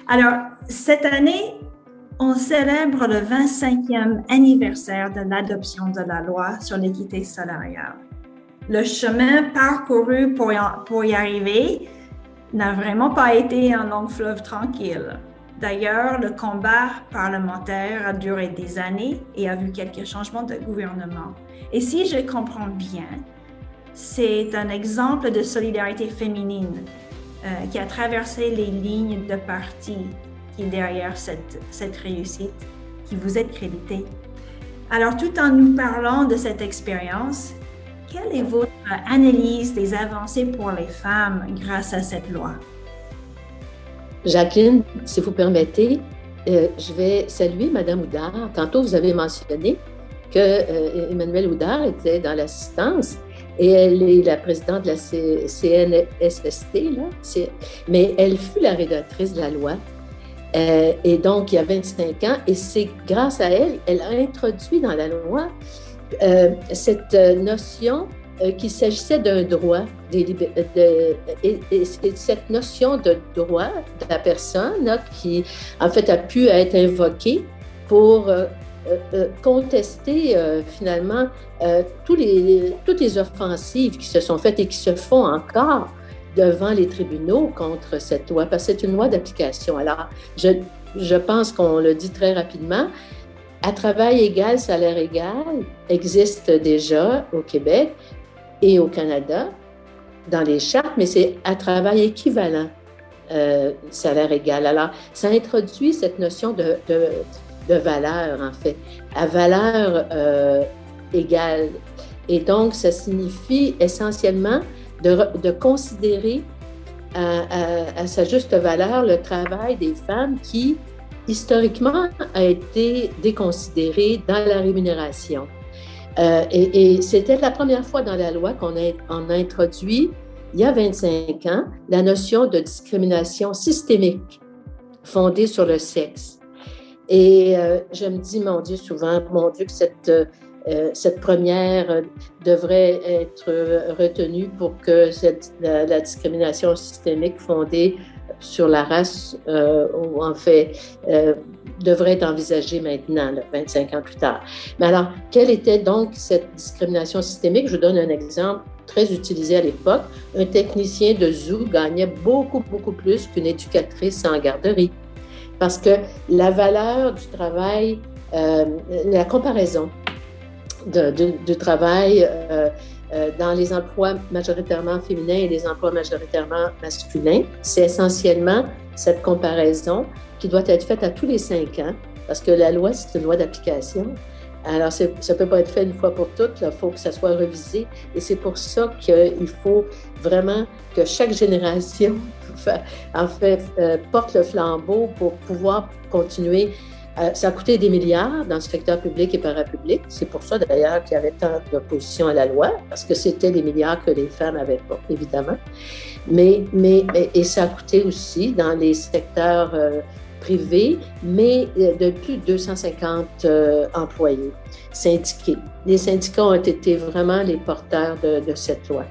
Alors, cette année, on célèbre le 25e anniversaire de l'adoption de la loi sur l'équité salariale. Le chemin parcouru pour y arriver n'a vraiment pas été un long fleuve tranquille. D'ailleurs, le combat parlementaire a duré des années et a vu quelques changements de gouvernement. Et si je comprends bien, c'est un exemple de solidarité féminine qui a traversé les lignes de parti qui est derrière cette réussite qui vous est créditée. Alors, tout en nous parlant de cette expérience, quelle est votre analyse des avancées pour les femmes grâce à cette loi? Jacqueline, si vous permettez, je vais saluer Mme Houdard. Tantôt, vous avez mentionné que Emmanuelle Houdard était dans l'assistance et elle est la présidente de la CNSST, là, mais elle fut la rédactrice de la loi. Et donc, il y a 25 ans, et c'est grâce à elle, elle a introduit dans la loi cette notion qu'il s'agissait d'un droit, et cette notion de droit de la personne là, qui, en fait, a pu être invoquée pour contester finalement toutes les offensives qui se sont faites et qui se font encore devant les tribunaux contre cette loi, parce que c'est une loi d'application. Alors, je pense qu'on le dit très rapidement, à travail égal, salaire égal existe déjà au Québec et au Canada dans les chartes, mais c'est à travail équivalent, salaire égal. Alors, ça introduit cette notion de valeur, en fait, à valeur égale. Et donc, ça signifie essentiellement de considérer à sa juste valeur le travail des femmes qui, historiquement, a été déconsidéré dans la rémunération. Et c'était la première fois dans la loi qu'on a introduit, il y a 25 ans, la notion de discrimination systémique fondée sur le sexe. Et je me dis, mon Dieu, souvent, mon Dieu, que cette première devrait être retenue pour que la discrimination systémique fondée sur la race, ou en fait, devrait être envisagée maintenant, là, 25 ans plus tard. Mais alors, quelle était donc cette discrimination systémique? Je vous donne un exemple très utilisé à l'époque. Un technicien de zoo gagnait beaucoup, beaucoup plus qu'une éducatrice en garderie. Parce que la valeur du travail, la comparaison du travail dans les emplois majoritairement féminins et les emplois majoritairement masculins, c'est essentiellement cette comparaison qui doit être faite à tous les 5 ans, parce que la loi, c'est une loi d'application. Alors, ça ne peut pas être fait une fois pour toutes, il faut que ça soit revisé. Et c'est pour ça qu'il faut vraiment que chaque génération, en fait, porte le flambeau pour pouvoir continuer. Ça a coûté des milliards dans le secteur public et parapublic. C'est pour ça, d'ailleurs, qu'il y avait tant d'opposition à la loi, parce que c'était les milliards que les femmes n'avaient pas, évidemment. Et ça a coûté aussi dans les secteurs privés, mais de plus de 250 employés syndiqués. Les syndicats ont été vraiment les porteurs de cette loi.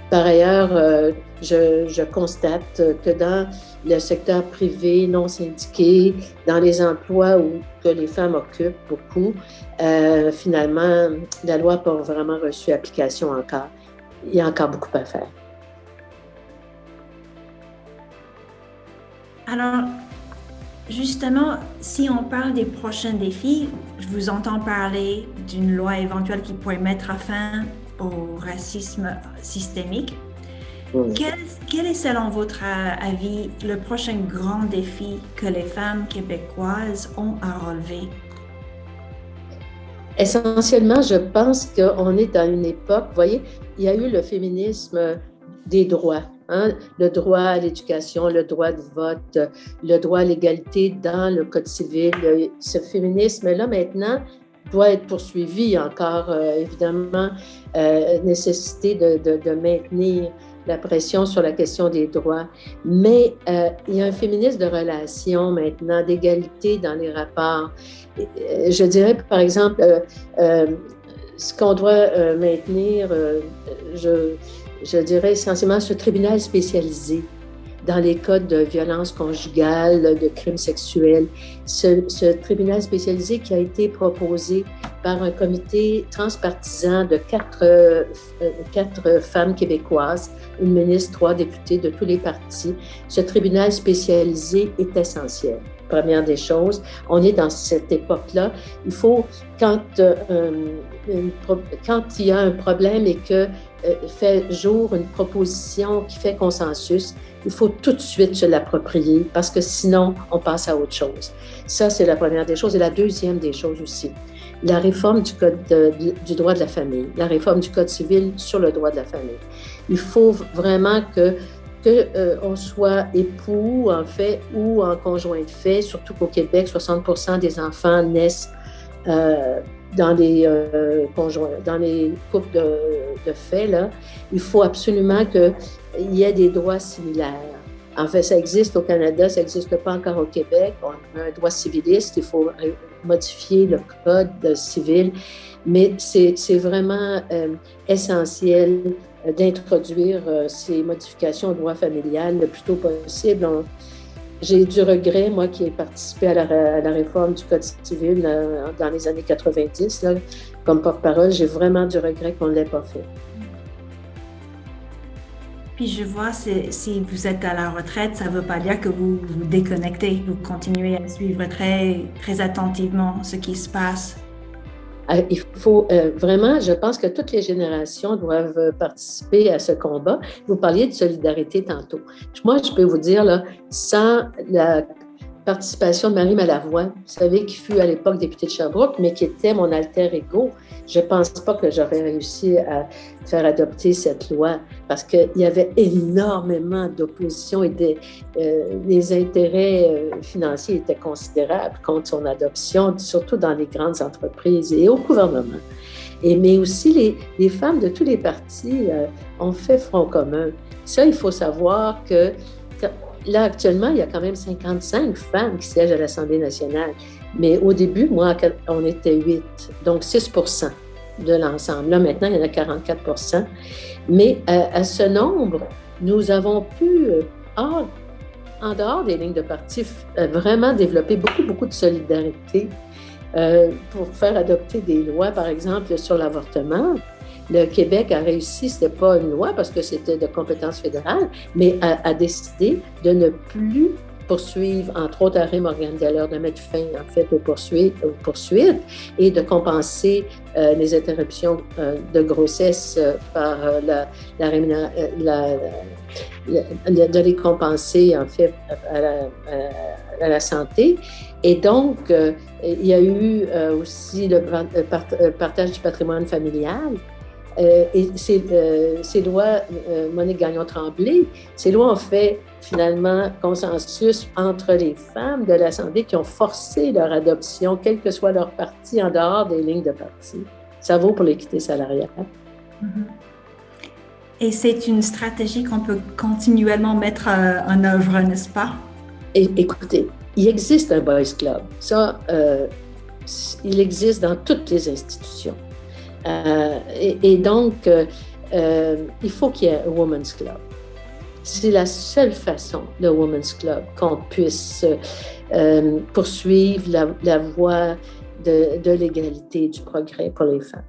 Par ailleurs, je constate que dans le secteur privé non syndiqué, dans les emplois que les femmes occupent beaucoup, finalement, la loi n'a pas vraiment reçu application encore. Il y a encore beaucoup à faire. Alors, justement, si on parle des prochains défis, je vous entends parler d'une loi éventuelle qui pourrait mettre fin au racisme systémique. Oui. Quel est, selon votre avis, le prochain grand défi que les femmes québécoises ont à relever? Essentiellement, je pense qu'on est dans une époque, vous voyez, il y a eu le féminisme des droits. Hein, le droit à l'éducation, le droit de vote, le droit à l'égalité dans le Code civil. Ce féminisme-là, maintenant, doit être poursuivi. Il y a encore, évidemment, nécessité de maintenir la pression sur la question des droits. Mais il y a un féminisme de relations maintenant, d'égalité dans les rapports. Je dirais, par exemple, ce qu'on doit maintenir, je dirais essentiellement ce tribunal spécialisé dans les cas de violence conjugale, de crimes sexuels. Ce tribunal spécialisé qui a été proposé par un comité transpartisan de quatre femmes québécoises, une ministre, 3 députés de tous les partis. Ce tribunal spécialisé est essentiel. Première des choses, on est dans cette époque-là. Il faut, quand il y a un problème et que fait jour une proposition qui fait consensus, il faut tout de suite se l'approprier parce que sinon, on passe à autre chose. Ça, c'est la première des choses. Et la deuxième des choses aussi, la réforme du Code du droit de la famille, la réforme du Code civil sur le droit de la famille. Il faut vraiment on soit époux, en fait, ou en conjoint de fait, surtout qu'au Québec, 60% des enfants naissent dans les couples de fait, là. Il faut absolument qu'il y ait des droits similaires. En fait, ça existe au Canada, ça n'existe pas encore au Québec. On a un droit civiliste, il faut modifier le code civil, mais c'est vraiment essentiel d'introduire ces modifications au droit familial le plus tôt possible. J'ai du regret, moi qui ai participé à la réforme du Code civil dans les années 90, là, comme porte-parole, j'ai vraiment du regret qu'on ne l'ait pas fait. Puis je vois, si vous êtes à la retraite, ça ne veut pas dire que vous vous déconnectez, vous continuez à suivre très, très attentivement ce qui se passe. Il faut vraiment, je pense que toutes les générations doivent participer à ce combat. Vous parliez de solidarité tantôt. Moi, je peux vous dire, là, sans la participation de Marie Malavoie, vous savez, qui fut à l'époque députée de Sherbrooke, mais qui était mon alter ego, je ne pense pas que j'aurais réussi à faire adopter cette loi parce qu'il y avait énormément d'opposition et les intérêts financiers étaient considérables contre son adoption, surtout dans les grandes entreprises et au gouvernement. Mais aussi, les femmes de tous les partis ont fait front commun. Ça, il faut savoir que là, actuellement, il y a quand même 55 femmes qui siègent à l'Assemblée nationale. Mais au début, moi, on était 8, donc 6% de l'ensemble. Là, maintenant, il y en a 44%. Mais à ce nombre, nous avons pu, en dehors des lignes de parti, vraiment développer beaucoup de solidarité pour faire adopter des lois, par exemple, sur l'avortement. Le Québec a réussi, ce n'était pas une loi parce que c'était de compétence fédérale, mais a décidé de ne plus poursuivre, entre autres, Harry Morgane-Dallaire, de mettre fin, en fait, aux poursuites et de compenser les interruptions de grossesse par de les compenser, en fait, à la santé. Et donc, il y a eu aussi le partage du patrimoine familial. Et ces lois, Monique Gagnon-Tremblay, ces lois ont fait finalement consensus entre les femmes de l'Assemblée qui ont forcé leur adoption, quel que soit leur parti, en dehors des lignes de parti. Ça vaut pour l'équité salariale. Et c'est une stratégie qu'on peut continuellement mettre en œuvre, n'est-ce pas? Écoutez, il existe un Boys Club. Ça, il existe dans toutes les institutions. Et donc, il faut qu'il y ait un Women's Club. C'est la seule façon, le Women's Club, qu'on puisse poursuivre la voie de l'égalité et du progrès pour les femmes.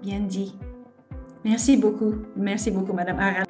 Bien dit. Merci beaucoup, Madame Arad.